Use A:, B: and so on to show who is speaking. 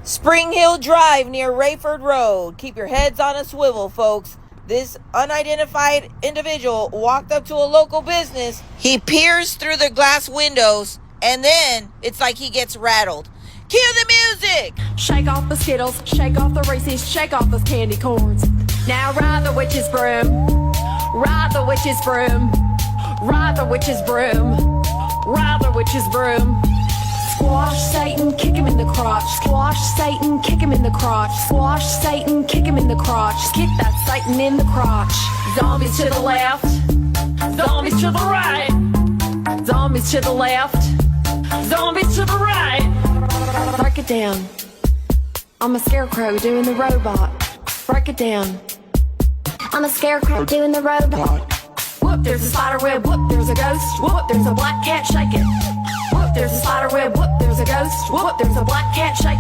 A: Spring Hill Drive near Rayford Road. Keep your heads on a swivel, folks. This unidentified individual walked up to a local business. He peers through the glass windows, and then it's like he gets rattled. Cue the music!
B: Shake off the Skittles, shake off the Reese's, shake off those candy corns. Now ride the witch's broom, ride the witch's broom, ride the witch's broom, ride the witch's broom. Squash Satan, kick him in the crotch. Squash Satan, kick him in the crotch. Squash Satan, kick him in the crotch. Kick that Satan in the crotch. Zombies to the left, zombies to the right. Zombies to the left, zombies to the right. Break it down. I'm a scarecrow doing the robot. Break it down.
C: I'm a scarecrow doing the robot.
B: Whoop, there's a spider web. Whoop, there's a ghost. Whoop, there's a black cat, shake it. Whoop, there's a spider web. Whoop, there's a ghost. Whoop, there's a black cat, shake